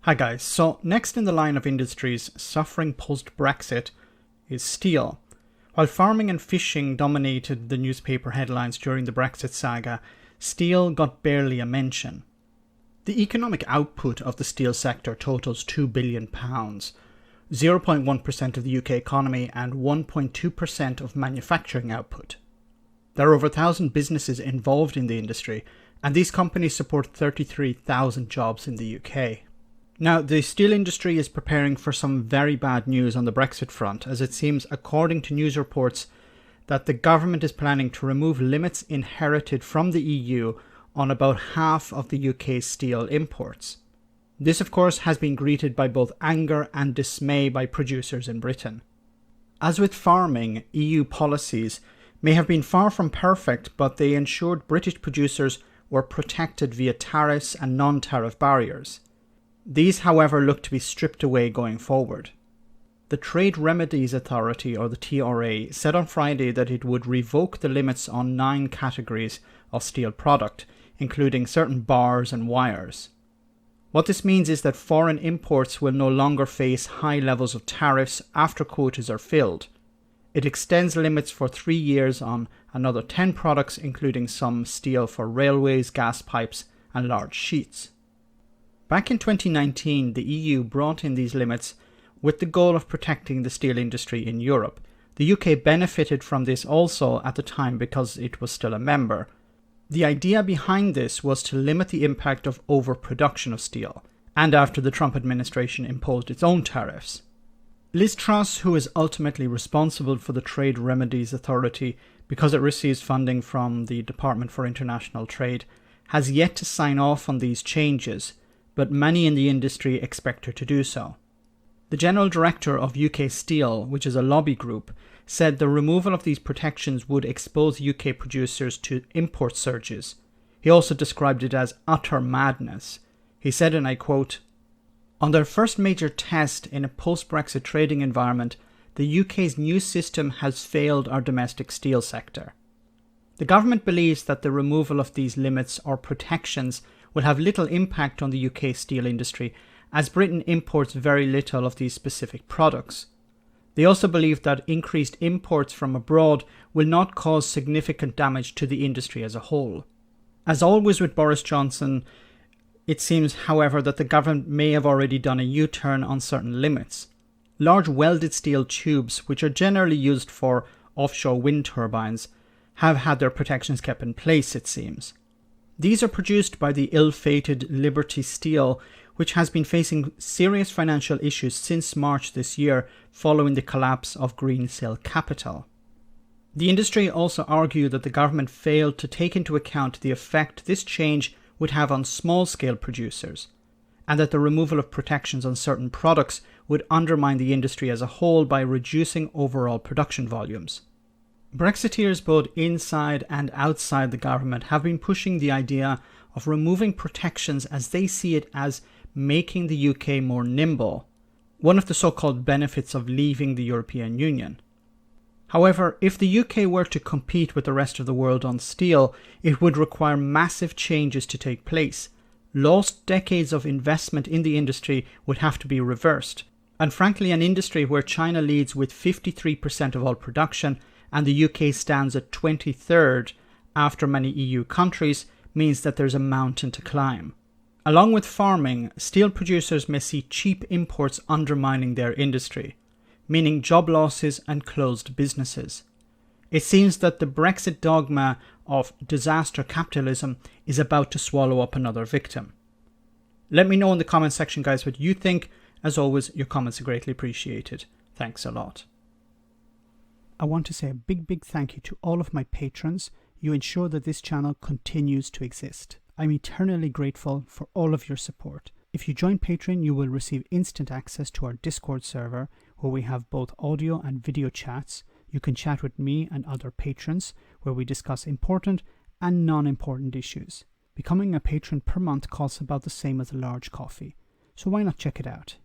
Hi guys, so next in the line of industries suffering post-Brexit is steel. While farming and fishing dominated the newspaper headlines during the Brexit saga, steel got barely a mention. The economic output of the steel sector totals £2 billion, 0.1% of the UK economy and 1.2% of manufacturing output. There are over 1,000 businesses involved in the industry, and these companies support 33,000 jobs in the UK. Now, the steel industry is preparing for some very bad news on the Brexit front, as it seems, according to news reports, that the government is planning to remove limits inherited from the EU on about half of the UK's steel imports. This, of course, has been greeted by both anger and dismay by producers in Britain. As with farming, EU policies may have been far from perfect, but they ensured British producers were protected via tariffs and non-tariff barriers. These, however, look to be stripped away going forward. The Trade Remedies Authority, or the TRA, said on Friday that it would revoke the limits on 9 categories of steel product, including certain bars and wires. What this means is that foreign imports will no longer face high levels of tariffs after quotas are filled. It extends limits for 3 years on another 10 products, including some steel for railways, gas pipes, and large sheets. Back in 2019, the EU brought in these limits with the goal of protecting the steel industry in Europe. The UK benefited from this also at the time because it was still a member. The idea behind this was to limit the impact of overproduction of steel, and after the Trump administration imposed its own tariffs. Liz Truss, who is ultimately responsible for the Trade Remedies Authority because it receives funding from the Department for International Trade, has yet to sign off on these changes, but many in the industry expect her to do so. The General Director of UK Steel, which is a lobby group, said the removal of these protections would expose UK producers to import surges. He also described it as utter madness. He said, and I quote, "On their first major test in a post-Brexit trading environment, the UK's new system has failed our domestic steel sector." The government believes that the removal of these limits or protections will have little impact on the UK steel industry, as Britain imports very little of these specific products. They also believe that increased imports from abroad will not cause significant damage to the industry as a whole. As always with Boris Johnson, it seems, however, that the government may have already done a U-turn on certain limits. Large welded steel tubes, which are generally used for offshore wind turbines, have had their protections kept in place, it seems. These are produced by the ill-fated Liberty Steel, which has been facing serious financial issues since March this year following the collapse of Greensill Capital. The industry also argued that the government failed to take into account the effect this change would have on small-scale producers, and that the removal of protections on certain products would undermine the industry as a whole by reducing overall production volumes. Brexiteers both inside and outside the government have been pushing the idea of removing protections as they see it as making the UK more nimble, one of the so-called benefits of leaving the European Union. However, if the UK were to compete with the rest of the world on steel, it would require massive changes to take place. Lost decades of investment in the industry would have to be reversed, and frankly, an industry where China leads with 53% of all production and the UK stands at 23rd after many EU countries means that there's a mountain to climb. Along with farming, steel producers may see cheap imports undermining their industry, meaning job losses and closed businesses. It seems that the Brexit dogma of disaster capitalism is about to swallow up another victim. Let me know in the comment section, guys, what you think. As always, your comments are greatly appreciated. Thanks a lot. I want to say a big thank you to all of my patrons. You ensure that this channel continues to exist. I'm eternally grateful for all of your support. If you join Patreon, you will receive instant access to our Discord server, where we have both audio and video chats. You can chat with me and other patrons, where we discuss important and non-important issues. Becoming a patron per month costs about the same as a large coffee, so why not check it out?